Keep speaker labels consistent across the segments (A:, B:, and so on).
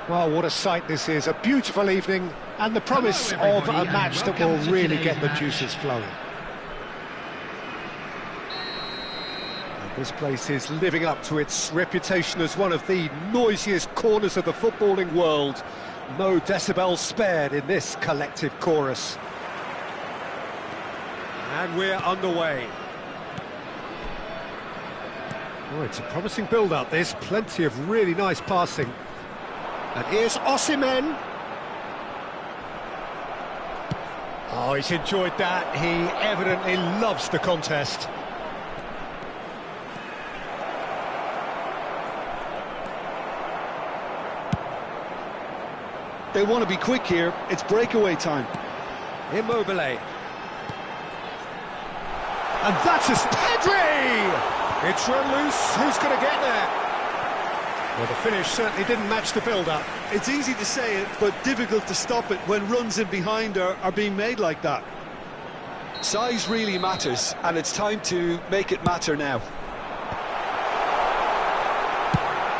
A: Well, what a sight this is. A beautiful evening and the promise of a match that will really get the juices flowing. And this place is living up to its reputation as one of the noisiest corners of the footballing world. No decibels spared in this collective chorus. And we're underway. Oh, it's a promising build-up, this. Plenty of really nice passing. And here's Osimhen. Oh, he's enjoyed that. He evidently loves the contest.
B: They want to be quick here. It's breakaway time.
A: Immobile. And that's a Pedri! It's run loose. Who's going to get there? Well, the finish certainly didn't match the build-up.
B: It's easy to say it, but difficult to stop it when runs in behind are being made like that. Size really matters, and it's time to make it matter now.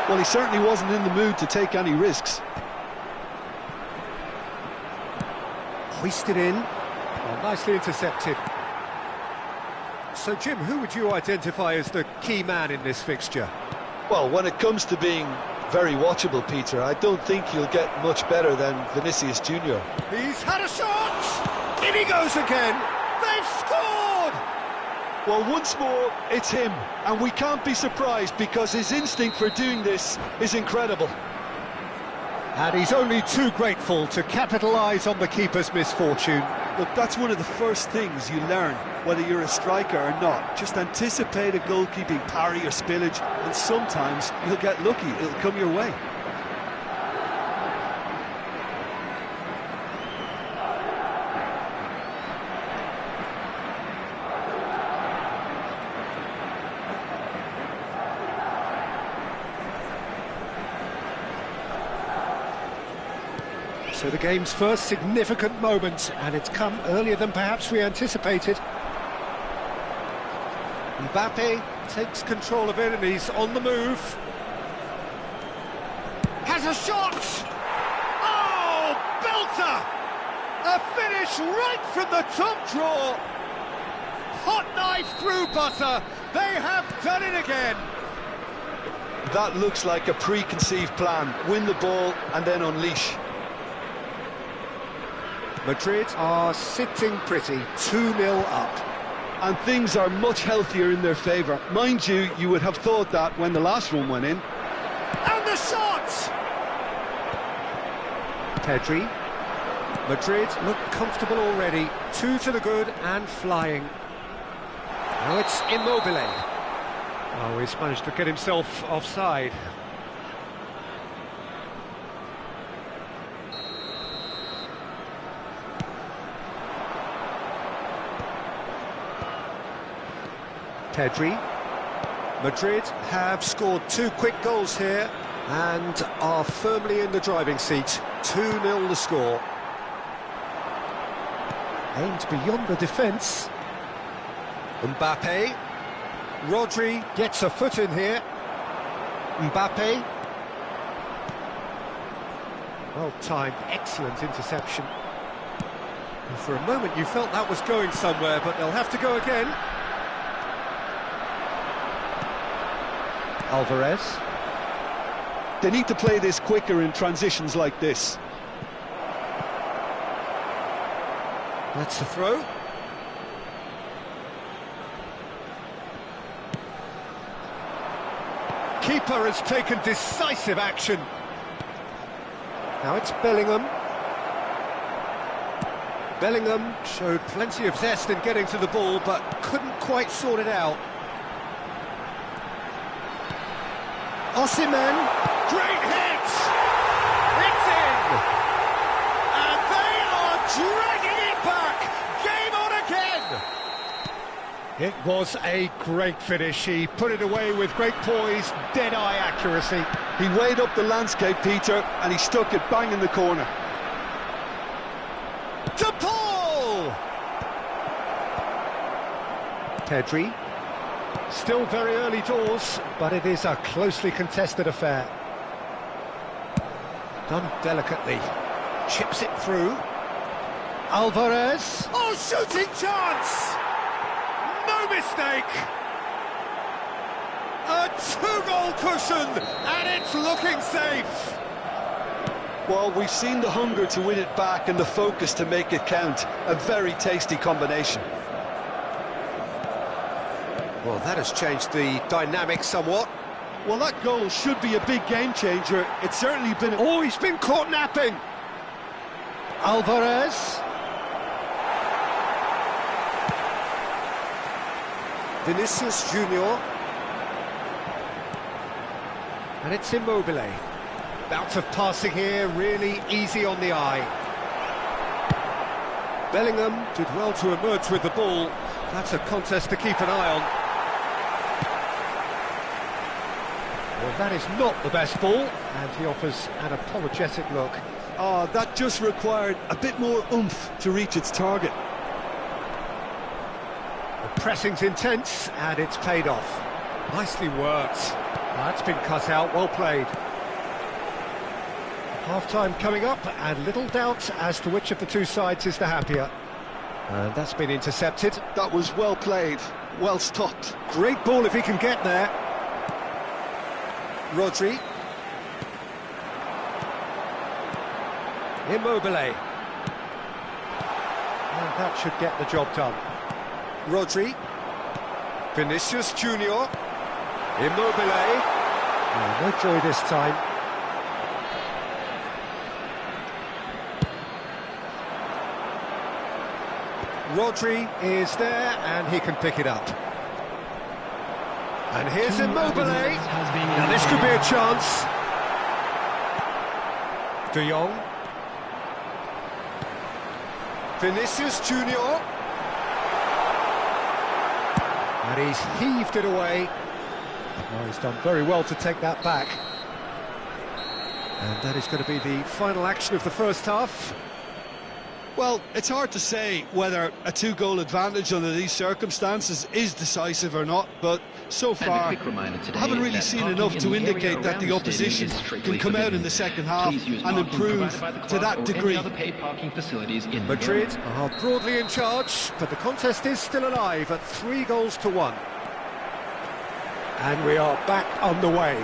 B: Well, he certainly wasn't in the mood to take any risks.
A: Hoisted in. Well, nicely intercepted. So, Jim, who would you identify as the key man in this fixture?
B: Well, when it comes to being very watchable, Peter, I don't think you'll get much better than Vinicius Junior.
A: He's had a shot! In he goes again! They've scored!
B: Well, once more, it's him, and we can't be surprised because his instinct for doing this is incredible.
A: And he's only too grateful to capitalise on the keeper's misfortune.
B: Look, that's one of the first things you learn, whether you're a striker or not. Just anticipate a goalkeeping parry or spillage, and sometimes you'll get lucky, it'll come your way.
A: So the game's first significant moment, and it's come earlier than perhaps we anticipated. Mbappe takes control of it, and he's on the move. Has a shot! Oh, belter! A finish right from the top draw! hot knife through butter. They have done it again.
B: That looks like a preconceived plan. Win the ball and then unleash.
A: Madrid are sitting pretty, 2-0 up.
B: And things are much healthier in their favour. Mind you, you would have thought that when the last one went in.
A: And the shot! Pedri. Madrid look comfortable already. 2 to the good and flying. Now it's Immobile. Oh, he's managed to get himself offside. Pedri. Madrid have scored 2 quick goals here and are firmly in the driving seat. 2-0 the score. Aimed beyond the defence. Mbappe. Rodri gets a foot in here. Mbappe. Well timed, excellent interception. And for a moment you felt that was going somewhere, but they'll have to go again. Alvarez.
B: They need to play this quicker in transitions like this.
A: That's the throw. Keeper has taken decisive action. Now it's Bellingham. Bellingham showed plenty of zest in getting to the ball, but couldn't quite sort it out. Osimhen, great hit! It's in! And they are dragging it back! Game on again! It was a great finish. He put it away with great poise, dead-eye accuracy.
B: He weighed up the landscape, Peter, and he stuck it bang in the corner.
A: To Paul! Pedri. Still very early doors, but it is a closely contested affair. Done delicately. Chips it through. Alvarez. Oh, shooting chance! No mistake! A 2-goal cushion, and it's looking safe.
B: Well, we've seen the hunger to win it back and the focus to make it count. A very tasty combination.
A: Well, that has changed the dynamic somewhat.
B: Well, that goal should be a big game changer. It's certainly been...
A: Oh, he's been caught napping! Alvarez. Vinicius Junior. And it's Immobile. Bout of passing here, really easy on the eye. Bellingham did well to emerge with the ball. That's a contest to keep an eye on. Well, that is not the best ball, and he offers an apologetic look.
B: Oh, that just required a bit more oomph to reach its target.
A: The pressing's intense, and it's paid off. Nicely worked. That's been cut out, well played. Half-time coming up, and little doubt as to which of the two sides is the happier. And that's been intercepted.
B: That was well played, well stopped.
A: Great ball if he can get there. Rodri. Immobile. And that should get the job done. Rodri. Vinicius Junior. Immobile. Oh, no joy this time. Rodri is there, and he can pick it up. And here's Immobile. Now this could be a chance. De Jong. Vinicius Junior. And he's heaved it away. Oh, he's done very well to take that back. And that is going to be the final action of the first half.
B: Well, it's hard to say whether a two-goal advantage under these circumstances is decisive or not, but so far, I haven't really seen enough to indicate that the opposition can come out in the second half and improve to that degree.
A: Madrid are broadly in charge, but the contest is still alive at 3-1. And we are back underway.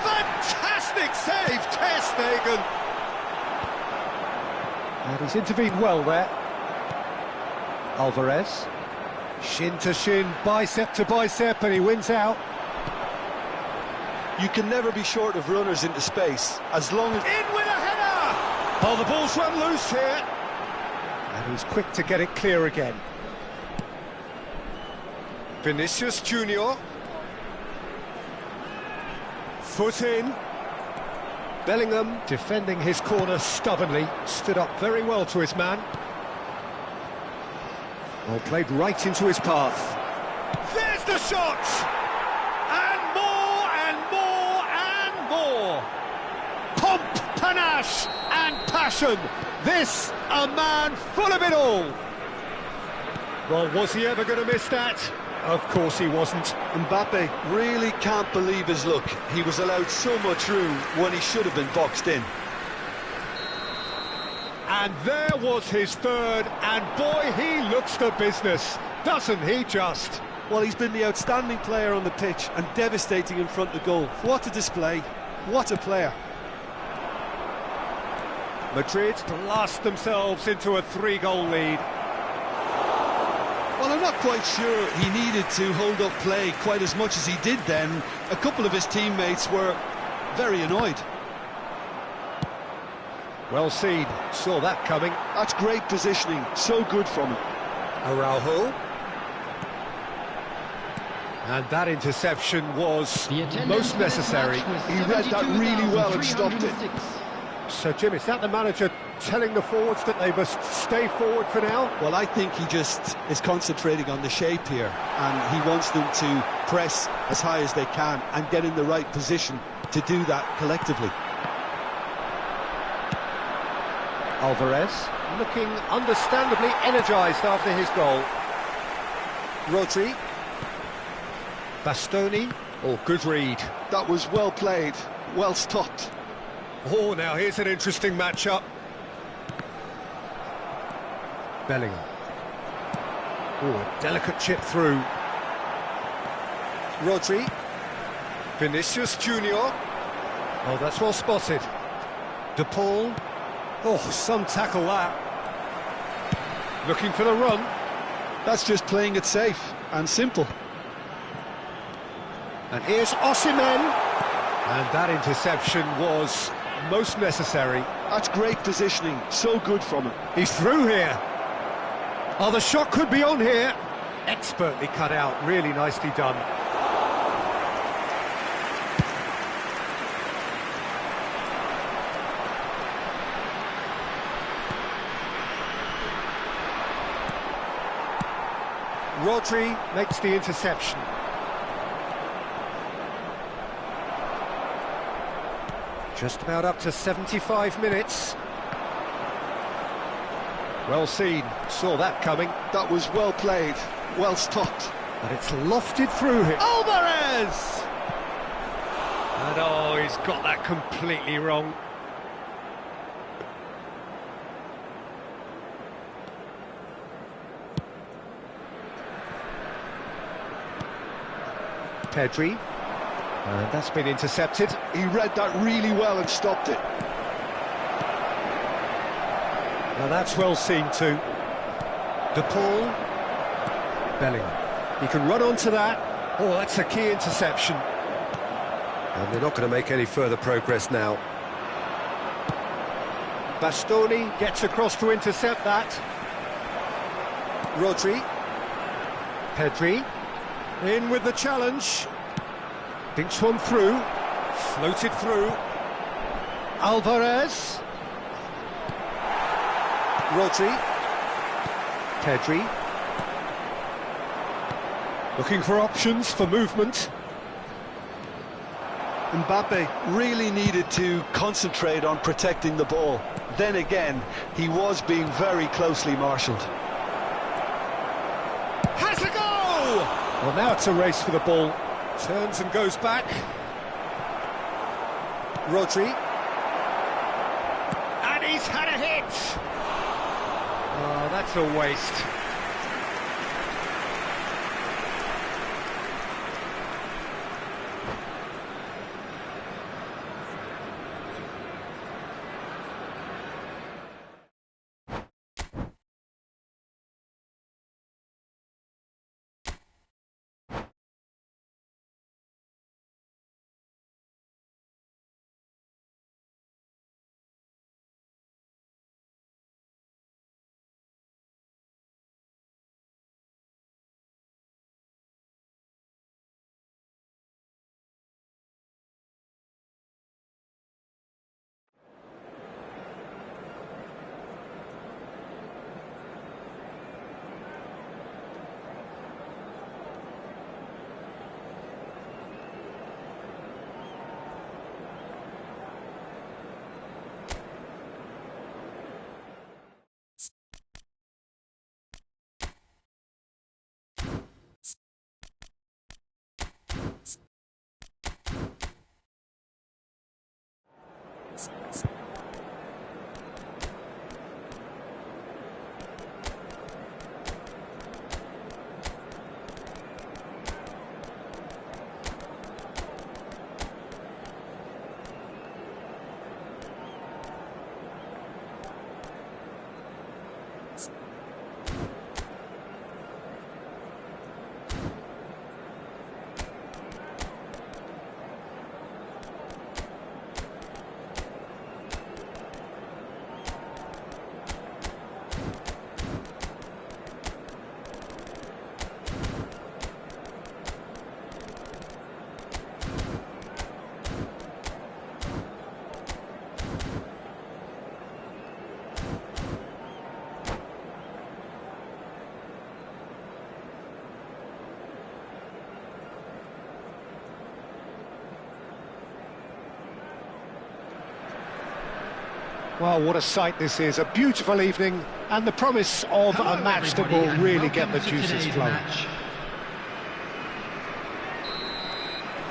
A: Fantastic save, Ter Stegen! And he's intervened well there. Alvarez. Shin to shin, bicep to bicep, and he wins out.
B: You can never be short of runners into space, as long as...
A: In with a header! Oh, the ball's run loose here. And he's quick to get it clear again. Vinicius Junior. Foot in. Bellingham defending his corner stubbornly, stood up very well to his man. Well, played right into his path. There's the shot! And more, and more, and more! Pomp, panache, and passion! This, a man full of it all! Well, was he ever going to miss that? Of course he wasn't.
B: Mbappe really can't believe his luck. He was allowed so much room when he should have been boxed in.
A: And there was his third, and boy, he looks the business, doesn't he just?
B: Well, he's been the outstanding player on the pitch and devastating in front of goal. What a display, what a player.
A: Madrid blast themselves into a 3-goal lead.
B: Well, I'm not quite sure he needed to hold up play quite as much as he did then. A couple of his teammates were very annoyed.
A: Well seen, saw that coming.
B: That's great positioning, so good from him.
A: Araujo. And that interception was most necessary.
B: He read that really well and stopped it.
A: So, Jim, is that the manager telling the forwards that they must stay forward for now?
B: Well, I think he just is concentrating on the shape here, and he wants them to press as high as they can and get in the right position to do that collectively.
A: Alvarez looking understandably energised after his goal. Rodri. Bastoni. Oh, good read.
B: That was well played, well stopped.
A: Oh, now here's an interesting matchup. Bellingham. Oh, a delicate chip through. Rodri. Vinicius Junior. Oh, that's well spotted. De Paul. Oh, some tackle that. Looking for the run.
B: That's just playing it safe and simple.
A: And here's Osimhen. And that interception was most necessary.
B: That's great positioning, so good from him.
A: He's through here. Oh, the shot could be on here. Expertly cut out, really nicely done. Rodri makes the interception. Just about up to 75 minutes. Well seen, saw that coming.
B: That was well played, well stopped.
A: And it's lofted through him. Alvarez! And oh, he's got that completely wrong. Pedri. And that's been intercepted.
B: He read that really well and stopped it.
A: Now that's well seen too. De Paul. Bellingham. He can run onto that. Oh, that's a key interception. And they're not going to make any further progress now. Bastoni gets across to intercept that. Rodri. Pedri. In with the challenge. Dinks one through. Floated through. Alvarez. Rodri. Pedri. Looking for options for movement.
B: Mbappe really needed to concentrate on protecting the ball. Then again, he was being very closely marshalled.
A: Has a go! Well, now it's a race for the ball. Turns and goes back. Rodri. And he's had a hit! Oh, that's a waste. Well, what a sight this is. A beautiful evening and the promise of a match that will really get the juices flowing.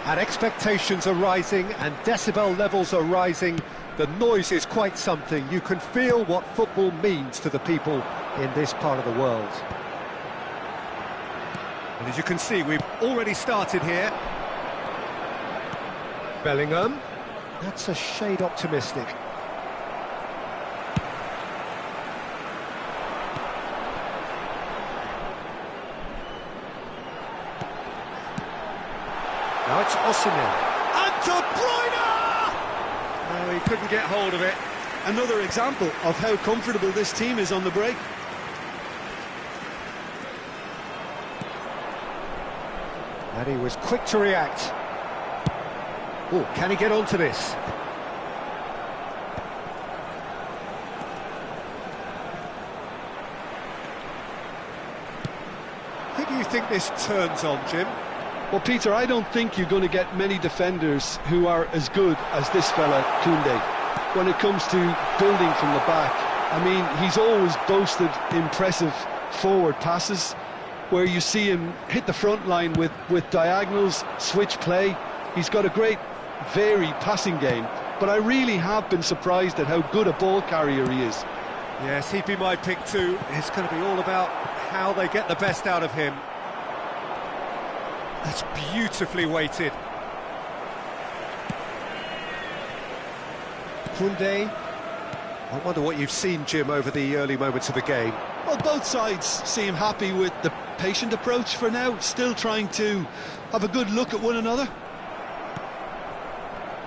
A: And expectations are rising and decibel levels are rising. The noise is quite something. You can feel what football means to the people in this part of the world. And as you can see, we've already started here. Bellingham. That's a shade optimistic. Now it's Osimhen. And De Bruyne! Oh, he couldn't get hold of it.
B: Another example of how comfortable this team is on the break.
A: And he was quick to react. Oh, can he get onto this? Who do you think this turns on, Jim?
B: Well, Peter, I don't think you're going to get many defenders who are as good as this fella, Koundé, when it comes to building from the back. I mean, he's always boasted impressive forward passes, where you see him hit the front line with diagonals, switch play. He's got a great, varied passing game, but I really have been surprised at how good a ball carrier he is.
A: Yes, he'd be my pick too. It's going to be all about how they get the best out of him. That's beautifully weighted. Koundé. I wonder what you've seen, Jim, over the early moments of the game.
B: Well, both sides seem happy with the patient approach for now, still trying to have a good look at one another.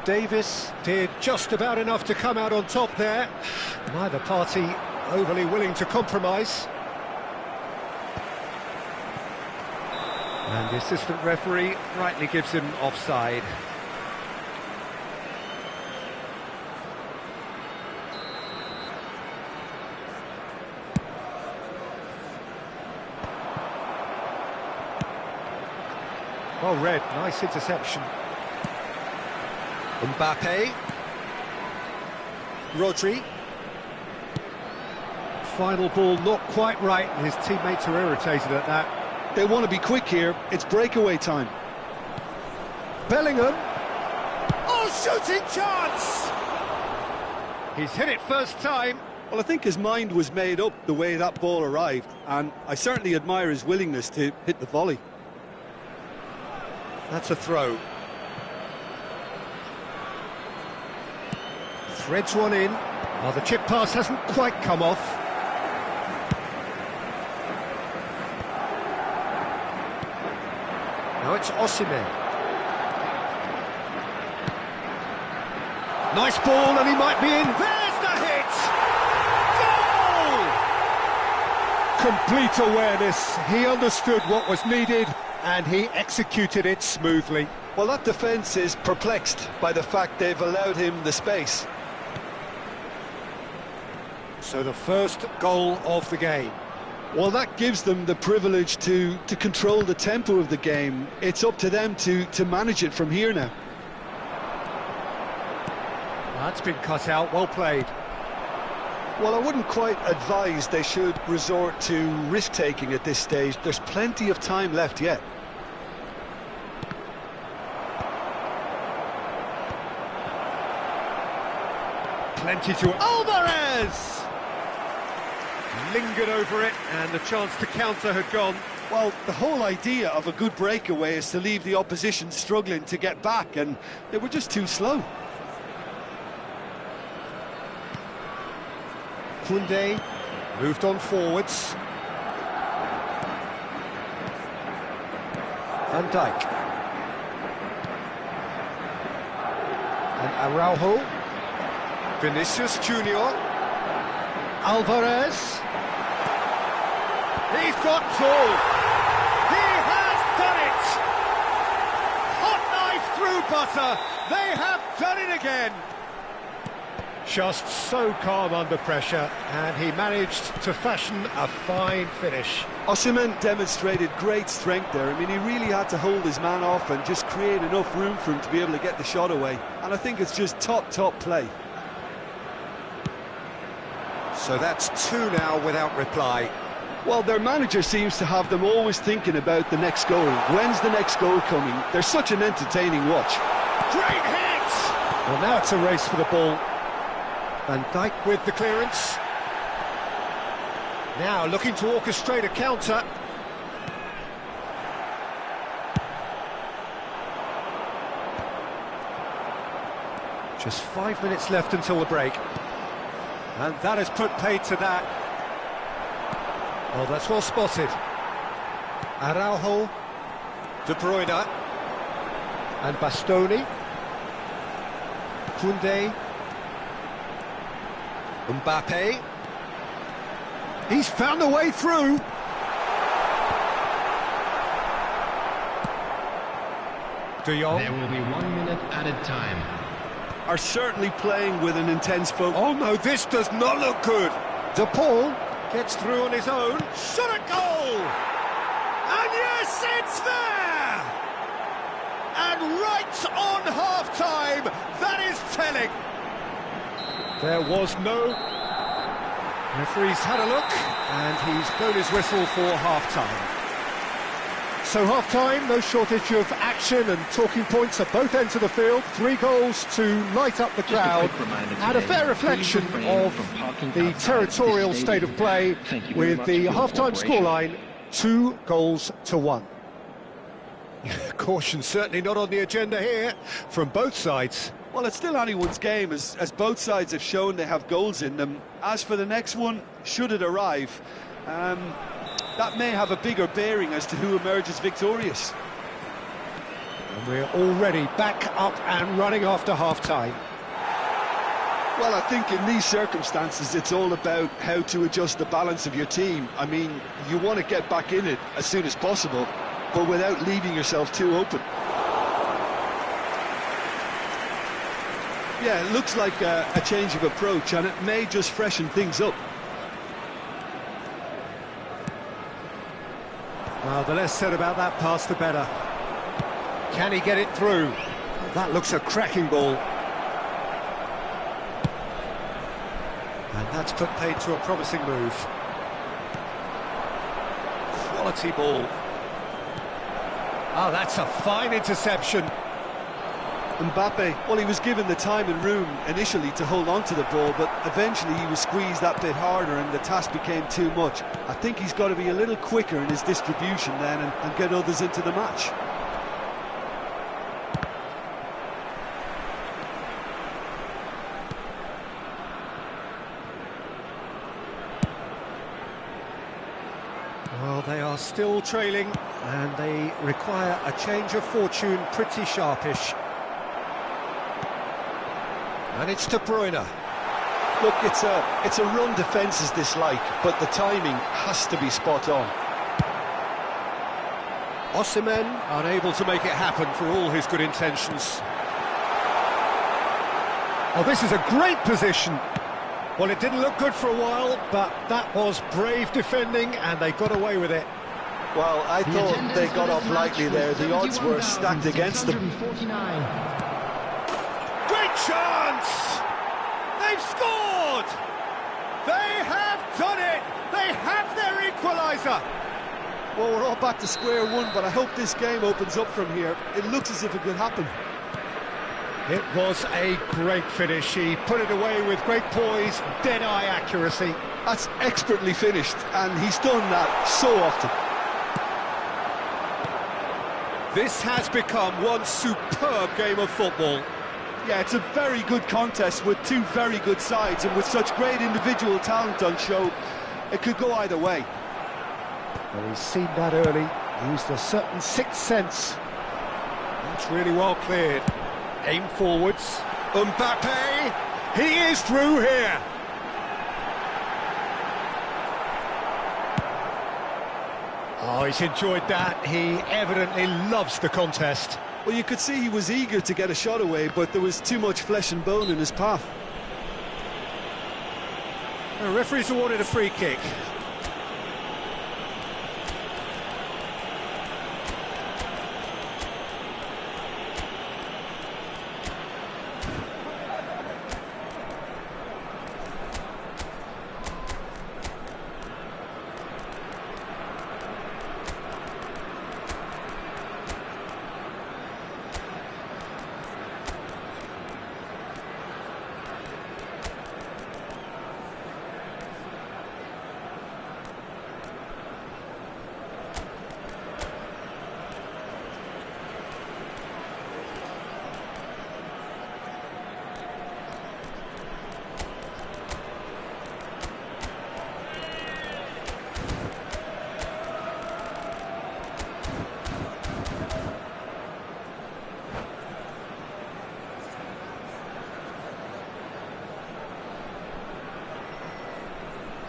A: Davis did just about enough to come out on top there. Neither party overly willing to compromise. And the assistant referee rightly gives him offside. Well read, nice interception. Mbappe. Rodri. Final ball not quite right, and his teammates are irritated at that.
B: They want to be quick here. It's breakaway time.
A: Bellingham. Oh, shooting chance! He's hit it first time.
B: Well, I think his mind was made up the way that ball arrived, and I certainly admire his willingness to hit the volley.
A: That's a throw. Threads one in. Oh, the chip pass hasn't quite come off. Now it's Osimhen. Nice ball, and he might be in. There's the hit! Goal! Complete awareness. He understood what was needed, and he executed it smoothly.
B: Well, that defence is perplexed by the fact they've allowed him the space.
A: So the first goal of the game.
B: Well, that gives them the privilege to control the tempo of the game. It's up to them to manage it from here now.
A: That's been cut out, well played.
B: Well, I wouldn't quite advise they should resort to risk-taking at this stage. There's plenty of time left yet.
A: Plenty to... Alvarez! Lingered over it, and the chance to counter had gone.
B: Well, the whole idea of a good breakaway is to leave the opposition struggling to get back, and they were just too slow.
A: Koundé moved on forwards. Van Dijk. And Araujo. Vinicius Junior. Alvarez. He's got two. He has done it. Hot knife through butter. They have done it again. Just so calm under pressure, and he managed to fashion a fine finish.
B: Osimhen demonstrated great strength there. I mean, he really had to hold his man off and just create enough room for him to be able to get the shot away. And I think it's just top play.
A: So that's two now without reply.
B: Well, their manager seems to have them always thinking about the next goal. When's the next goal coming? They're such an entertaining watch.
A: Great hit! Well, now it's a race for the ball. Van Dijk with the clearance. Now looking to orchestrate a counter. Just 5 minutes left until the break. And that has put paid to that. Oh, that's well spotted. Araujo, De Bruyne, and Bastoni. Koundé. Mbappe. He's found a way through. De Jong.
C: There will be 1 minute added time.
B: Are certainly playing with an intense focus.
A: Oh no, this does not look good. De Paul gets through on his own. Shot a goal! And yes, it's there! And right on half-time, that is telling. There was no... Referee's had a look, and he's blown his whistle for half-time. So half-time, no shortage of action and talking points at both ends of the field. 3 goals to light up the crowd, and a fair reflection of the territorial state of play with the half-time scoreline 2-1. Caution certainly not on the agenda here from both sides.
B: Well, it's still anyone's game, as both sides have shown they have goals in them. As for the next one, should it arrive, that may have a bigger bearing as to who emerges victorious.
A: And we're already back up and running after half-time.
B: Well, I think in these circumstances, it's all about how to adjust the balance of your team. I mean, you want to get back in it as soon as possible, but without leaving yourself too open. Yeah, it looks like a change of approach, and it may just freshen things up.
A: Well, the less said about that pass, the better. Can he get it through? That looks a cracking ball. And that's put paid to a promising move. Quality ball. Oh, that's a fine interception.
B: Mbappe, well, he was given the time and room initially to hold on to the ball, but eventually he was squeezed that bit harder and the task became too much. I think he's got to be a little quicker in his distribution then and get others into the match.
A: Well, they are still trailing, and they require a change of fortune pretty sharpish. And it's De Bruyne.
B: Look, it's a run defence is dislike, but the timing has to be spot on.
A: Osimhen unable to make it happen for all his good intentions. Oh, this is a great position. Well, it didn't look good for a while, but that was brave defending, and they got away with it.
B: Well, I thought they got off lightly there. The odds were stacked against them.
A: Great chance! They've scored! They have done it! They have their equaliser!
B: Well, we're all back to square one, but I hope this game opens up from here. It looks as if it could happen.
A: It was a great finish. He put it away with great poise, dead-eye accuracy.
B: That's expertly finished, and he's done that so often.
A: This has become one superb game of football.
B: Yeah, it's a very good contest with two very good sides, and with such great individual talent on show, it could go either way.
A: Well, he's seen that early, used a certain sixth sense. That's really well cleared. Aim forwards. Mbappe, he is through here. Oh, he's enjoyed that. He evidently loves the contest.
B: Well, you could see he was eager to get a shot away, but there was too much flesh and bone in his path.
A: The referee's awarded a free kick.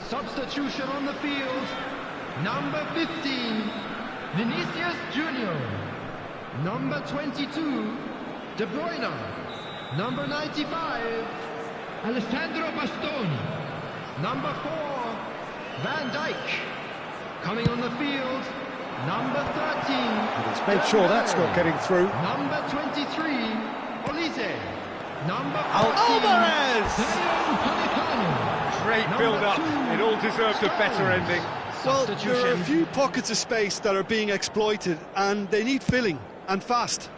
C: Substitution on the field, number 15, Vinicius Junior. Number 22, De Bruyne. Number 95, Alessandro Bastoni. Number 4, Van Dijk. Coming on the field, number 13.
A: And he's made sure that's not getting through.
C: Number 23, Olise. Number 14,
A: Alvarez!
C: Leon Upamecano.
A: Great build-up. It all deserved a better ending.
B: Well, there are a few pockets of space that are being exploited, and they need filling, and fast.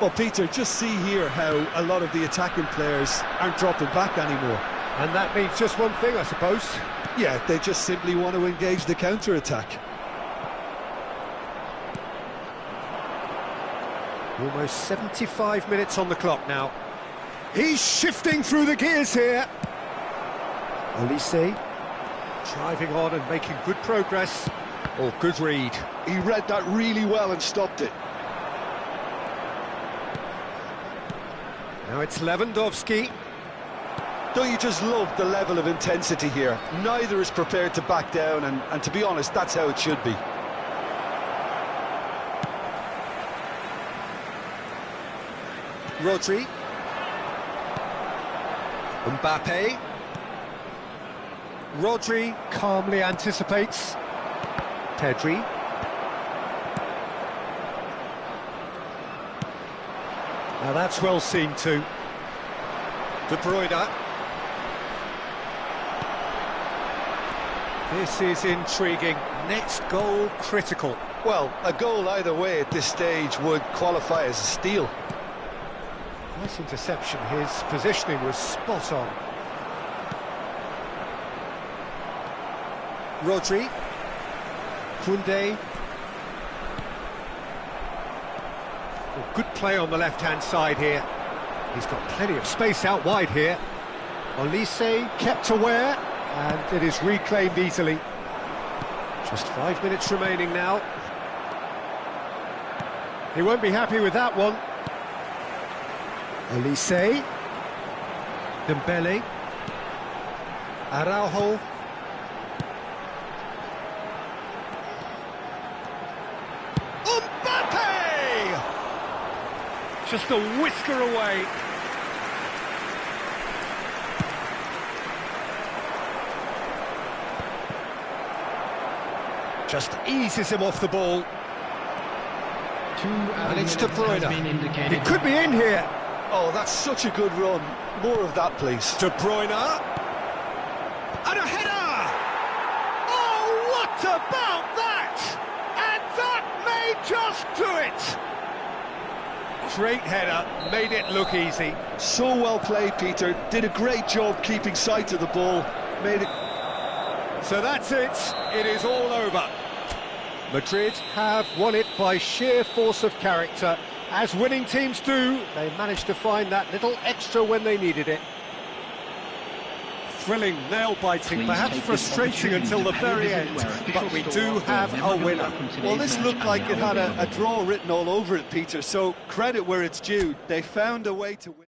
B: Well, Peter, just see here how a lot of the attacking players aren't dropping back anymore.
A: And that means just one thing, I suppose.
B: Yeah, they just simply want to engage the counter-attack.
A: Almost 75 minutes on the clock now. He's shifting through the gears here. Olise driving on and making good progress. Oh, good read.
B: He read that really well and stopped it.
A: Now it's Lewandowski.
B: Don't you just love the level of intensity here? Neither is prepared to back down, and to be honest, that's how it should be.
A: Rodri. Mbappe. Rodri calmly anticipates. Pedri. Now that's well seen too. De Bruyne. This is intriguing. Next goal critical.
B: Well, a goal either way at this stage would qualify as a steal.
A: Nice interception. His positioning was spot on. Rodri. Koundé. Oh, good play on the left-hand side here. He's got plenty of space out wide here. Olise kept aware, and it is reclaimed easily. Just 5 minutes remaining now. He won't be happy with that one. Olise. Dembele. Araujo. Mbappe! Just a whisker away. Just eases him off the ball. And it's De Bruyne. It could be in here.
B: Oh, that's such a good run. More of that, please.
A: De Bruyne. And a header! Oh, what about that? And that may just do it. Great header, made it look easy.
B: So well played, Peter. Did a great job keeping sight of the ball. Made it...
A: So that's it. It is all over. Madrid have won it by sheer force of character. As winning teams do, they managed to find that little extra when they needed it. Thrilling, nail-biting, perhaps frustrating until the very end, but we do have a winner.
B: Well, this looked like it had a draw written all over it, Peter, so credit where it's due. They found a way to win.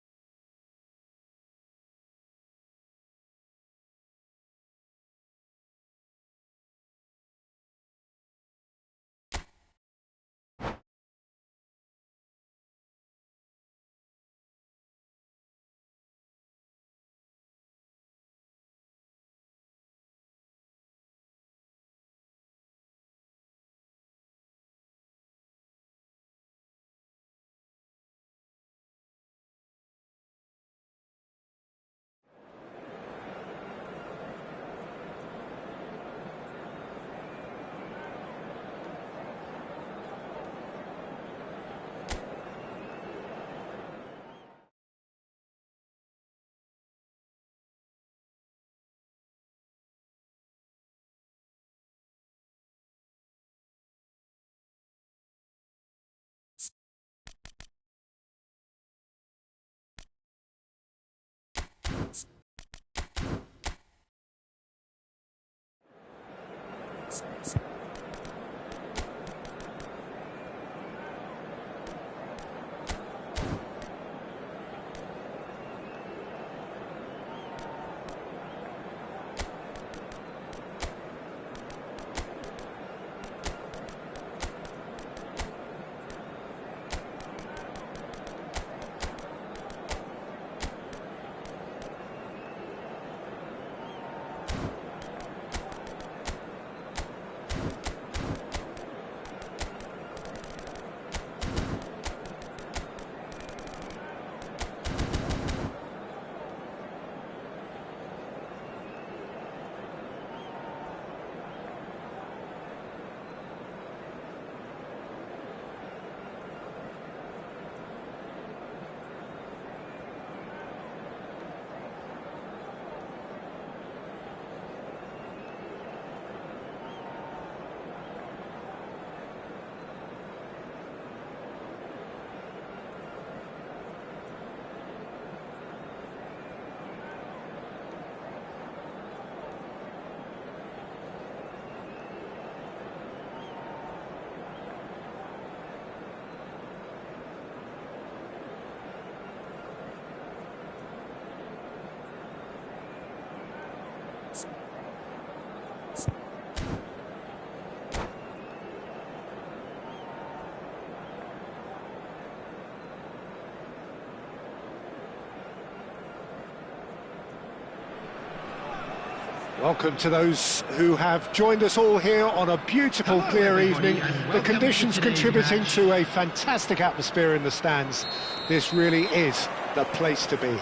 A: Welcome to those who have joined us all here on a beautiful, clear evening. The conditions contributing to a fantastic atmosphere in the stands. This really is the place to be.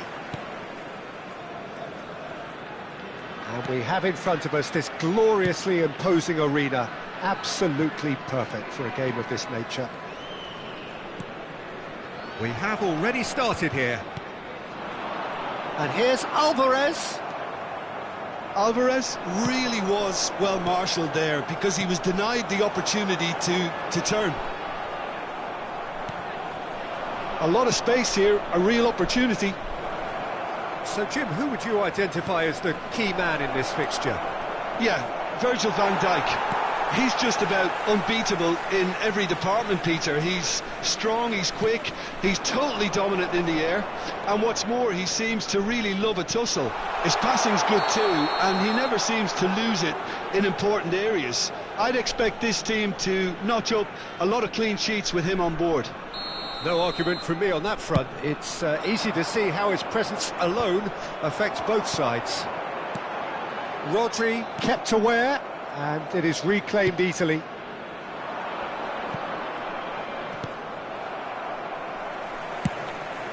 A: And we have in front of us this gloriously imposing arena. Absolutely perfect for a game of this nature. We have already started here. And here's Alvarez.
B: Alvarez really was well marshalled there because he was denied the opportunity to turn. A lot of space here, a real opportunity.
A: So, Jim, who would you identify as the key man in this fixture?
B: Yeah, Virgil van Dijk. He's just about unbeatable in every department, Peter. He's strong, he's quick, he's totally dominant in the air, and what's more, he seems to really love a tussle. His passing's good too, and he never seems to lose it in important areas. I'd expect this team to notch up a lot of clean sheets with him on board.
A: No argument from me on that front. It's easy to see how his presence alone affects both sides. Rodri kept aware, and it is reclaimed easily.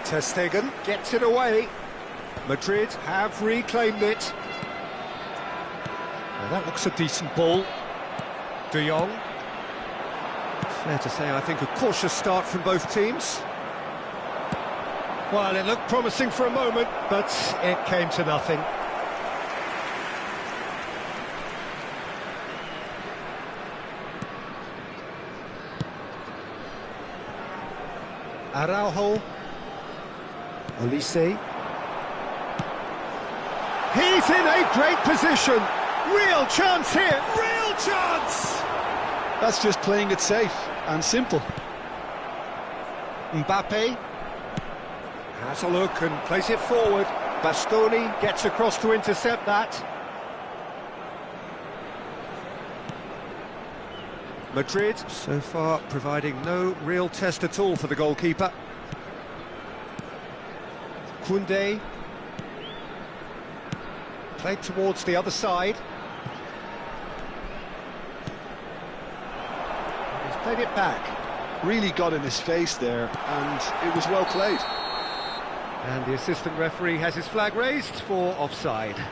A: Ter Stegen gets it away. Madrid have reclaimed it. Well, that looks a decent ball. De Jong. Fair to say, I think, a cautious start from both teams. Well, it looked promising for a moment, but it came to nothing. Araujo. Olise. He's in a great position. Real chance here. Real chance!
B: That's just playing it safe and simple.
A: Mbappe has a look and plays it forward. Bastoni gets across to intercept that. Madrid so far providing no real test at all for the goalkeeper. Koundé played towards the other side. He's played it back.
B: Really got in his face there, and it was well played.
A: And the assistant referee has his flag raised for offside.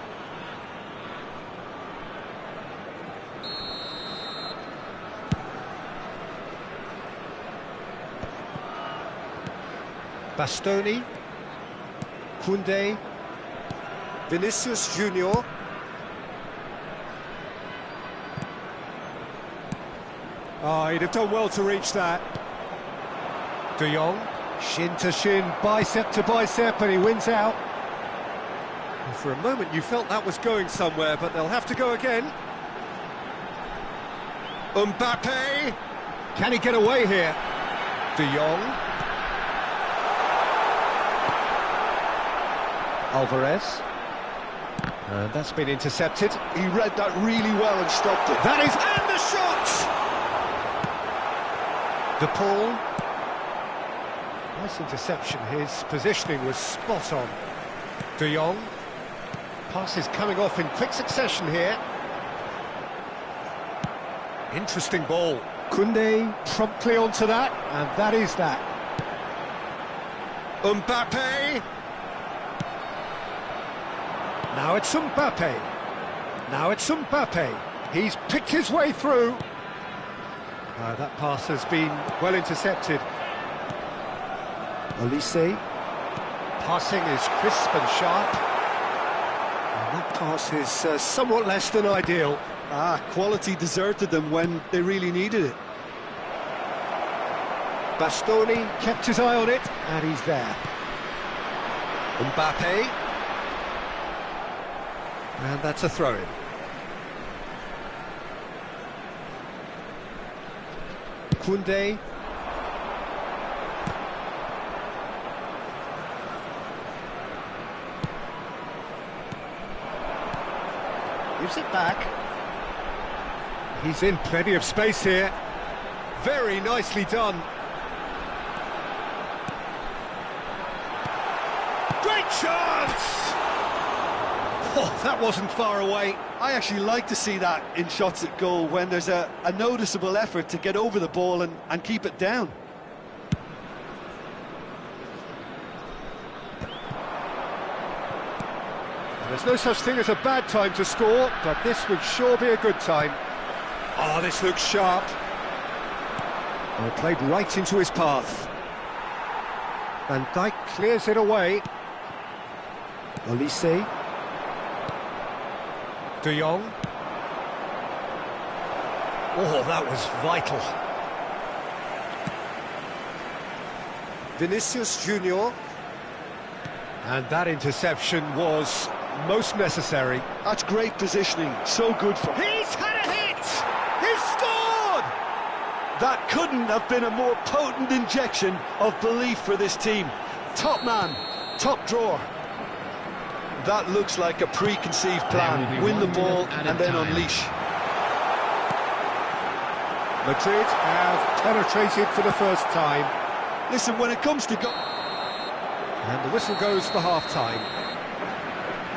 A: Bastoni, Koundé, Vinicius Junior. Oh, he'd have done well to reach that. De Jong, shin to shin, bicep to bicep, and he wins out. And for a moment you felt that was going somewhere, but they'll have to go again. Mbappe! Can he get away here? De Jong. Alvarez. And that's been intercepted.
B: He read that really well and stopped it.
A: That is, and the shot! De Paul. Nice interception. His positioning was spot on. De Jong. Passes coming off in quick succession here. Interesting ball. Koundé promptly onto that, and that is that. Mbappe. Now it's Mbappe. Now it's Mbappe. He's picked his way through. That pass has been well intercepted. Olise. Passing is crisp and sharp. And that pass is somewhat less than ideal.
B: Quality deserted them when they really needed it.
A: Bastoni kept his eye on it, and he's there. Mbappe. And that's a throw-in. Koundé. Gives it back. He's in plenty of space here. Very nicely done. Great chance! Oh, that wasn't far away.
B: I actually like to see that in shots at goal, when there's a noticeable effort to get over the ball and keep it down.
A: There's no such thing as a bad time to score, but this would sure be a good time. Oh, this looks sharp. Oh, played right into his path. Van Dijk clears it away. Olise. De Jong. Oh, that was vital. Vinicius Junior. And that interception was most necessary.
B: That's great positioning, so good for him.
A: He's had a hit! He's scored!
B: That couldn't have been a more potent injection of belief for this team. Top man, top drawer. That looks like a preconceived plan. Win the ball and then unleash.
A: Madrid have penetrated for the first time.
B: Listen, when it comes to
A: And the whistle goes for half-time.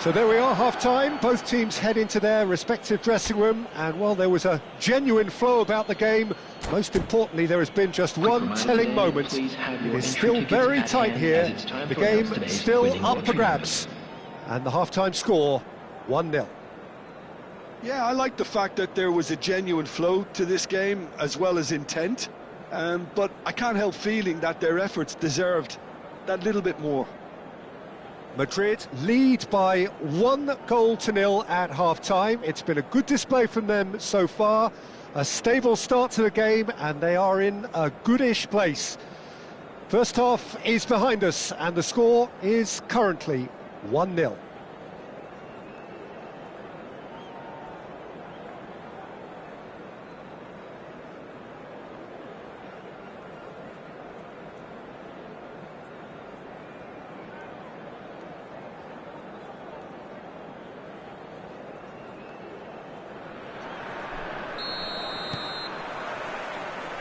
A: So there we are, half-time. Both teams head into their respective dressing room, and while there was a genuine flow about the game, most importantly, there has been just one telling moment. It is still very tight here. The game still up for grabs. And the half-time score, 1-0.
B: Yeah, I like the fact that there was a genuine flow to this game, as well as intent. But I can't help feeling that their efforts deserved that little bit more.
A: Madrid lead by 1-0 at half-time. It's been a good display from them so far. A stable start to the game, and they are in a goodish place. First half is behind us, and the score is currently 1-0.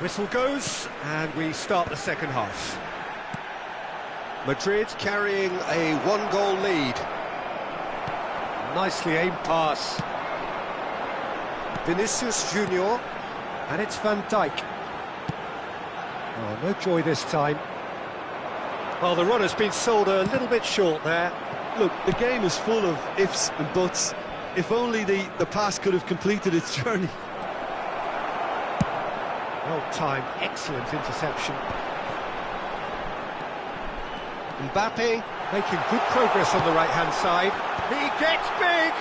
A: Whistle goes, and we start the second half. Madrid carrying a 1-goal lead. Nicely aimed pass. Vinicius Junior, and it's Van Dijk. Oh, no joy this time. Well, the run has been sold a little bit short there.
B: Look, the game is full of ifs and buts. If only the pass could have completed its journey.
A: Well-timed, excellent interception. Mbappe making good progress on the right-hand side. He gets big!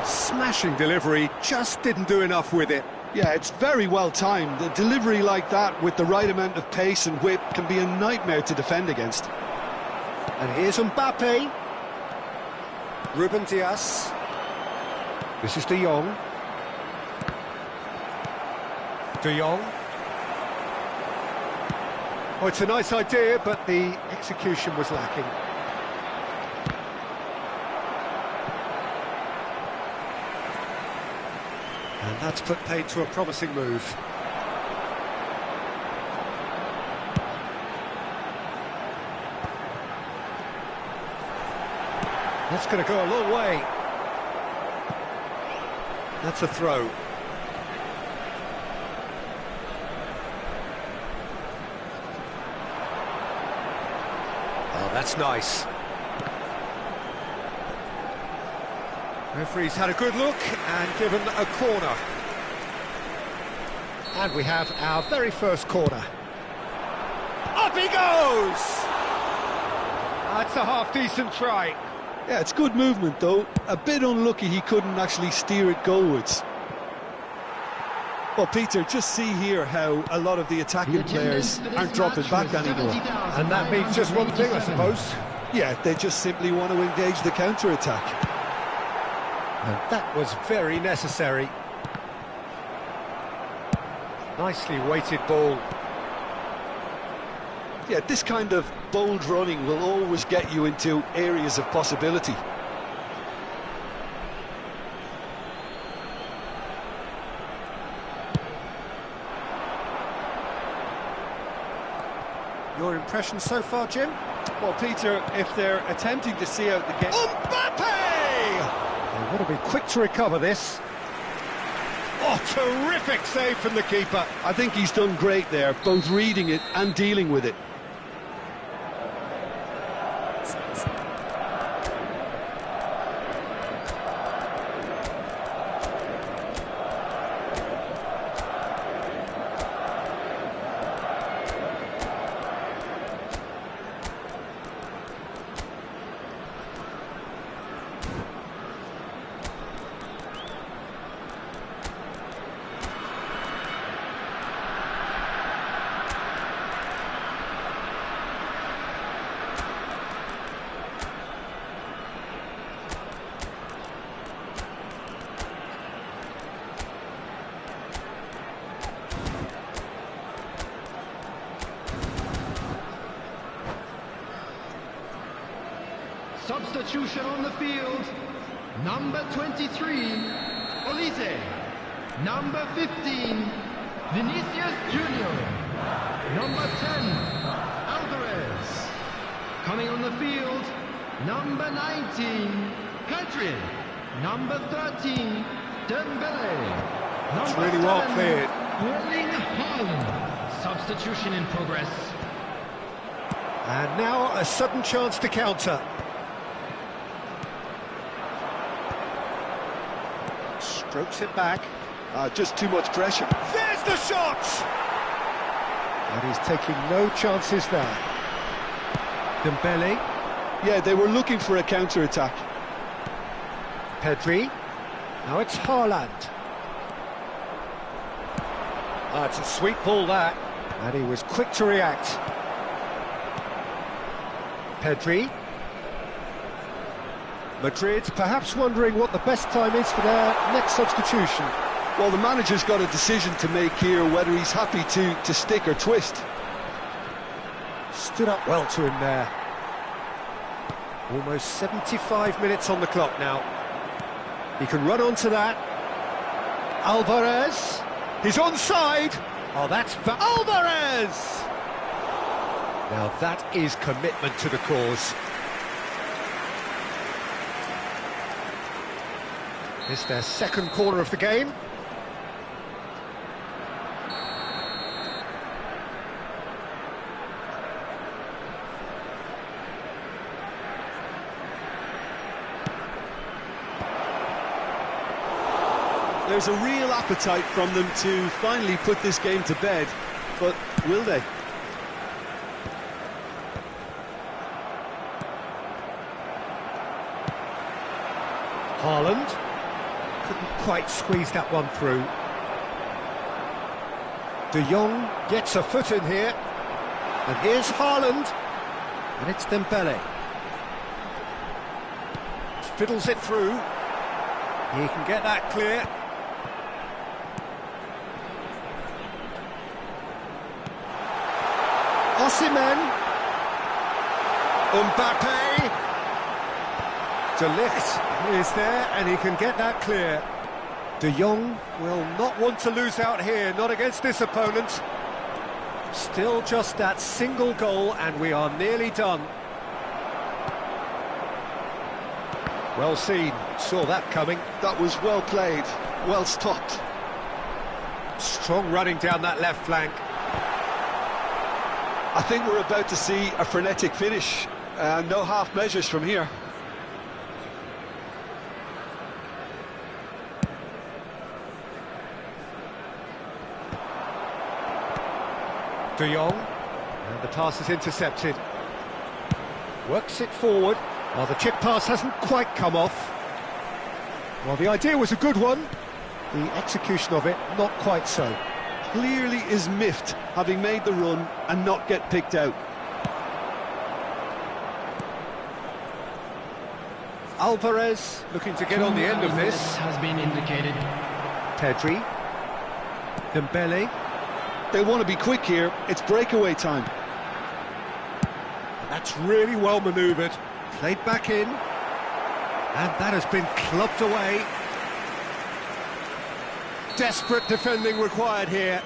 A: Smashing delivery, just didn't do enough with it.
B: Yeah, it's very well timed. A delivery like that with the right amount of pace and whip can be a nightmare to defend against.
A: And here's Mbappe. Ruben Dias. This is De Jong. De Jong. Oh, it's a nice idea, but the execution was lacking. And that's put paid to a promising move. That's going to go a long way. That's a throw. Oh, that's nice. Referee's had a good look and given a corner. And we have our very first corner. Up he goes! That's a half-decent try.
B: Yeah, it's good movement, though. A bit unlucky he couldn't actually steer it goalwards. Well, Peter, just see here how a lot of the attacking players aren't dropping back anymore.
A: And that means just one thing, I suppose.
B: Yeah, they just simply want to engage the counter-attack.
A: And that was very necessary. Nicely weighted ball.
B: Yeah, this kind of bold running will always get you into areas of possibility.
A: Your impression so far, Jim?
B: Well, Peter, if they're attempting to see out the game...
A: Mbappe! Got to be quick to recover this. Oh, terrific save from the keeper.
B: I think he's done great there, both reading it and dealing with it.
C: Substitution on the field. Number 23, Olise. Number 15, Vinicius Junior. Number 10, Alvarez. Coming on the field, number 19, Pedri. Number 13, Dembele.
A: It's really well cleared.
C: Erling Haaland. Substitution in progress.
A: And now a sudden chance to counter. Strokes it back.
B: Just too much pressure.
A: There's the shot! And he's taking no chances there. Dembele.
B: Yeah, they were looking for a counter-attack.
A: Pedri. Now it's Haaland. It's a sweet ball, that. And he was quick to react. Pedri. Madrid perhaps wondering what the best time is for their next substitution.
B: Well, the manager's got a decision to make here, whether he's happy to stick or twist.
A: Stood up well to him there. Almost 75 minutes on the clock now. He can run onto that. Alvarez. He's onside. Oh, that's for Alvarez! Now that is commitment to the cause. It's their second corner of the game.
B: There's a real appetite from them to finally put this game to bed, but will they?
A: Haaland couldn't quite squeeze that one through. De Jong gets a foot in here, and here's Haaland, and it's Dembele. Fiddles it through. He can get that clear. Osimhen. Mbappe. De Ligt is there, and he can get that clear. De Jong will not want to lose out here, not against this opponent. Still just that single goal, and we are nearly done. Well seen, saw that coming.
B: That was well played, well stopped.
A: Strong running down that left flank.
B: I think we're about to see a frenetic finish. No half measures from here.
A: De Jong, and the pass is intercepted. Works it forward. Well, the chip pass hasn't quite come off. Well, the idea was a good one. The execution of it, not quite so.
B: Clearly is miffed, having made the run and not get picked out.
A: Alvarez looking to get on the end of this.
C: Has been indicated.
A: Pedri. Dembele.
B: They want to be quick here, it's breakaway time.
A: That's really well manoeuvred. Played back in. And that has been clubbed away. Desperate defending required here.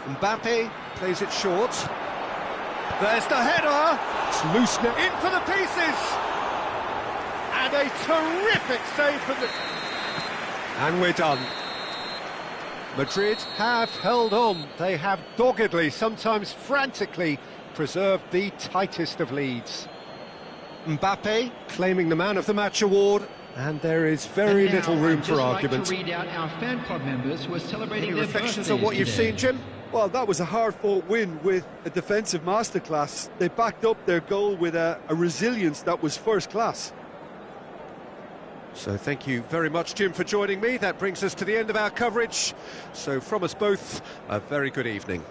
A: Mbappe plays it short. There's the header. It's loose now. In for the pieces. And a terrific save from the... And we're done. Madrid have held on. They have doggedly, sometimes frantically, preserved the tightest of leads. Mbappe claiming the Man of the Match award, and there is very little room for argument.
C: Like to read out our fan club members who are celebrating
A: Any
C: their
A: reflections on what you've
C: today.
A: seen, Jim?
B: Well, that was a hard-fought win with a defensive masterclass. They backed up their goal with a resilience that was first class.
A: So thank you very much, Jim, for joining me. That brings us to the end of our coverage. So from us both, a very good evening.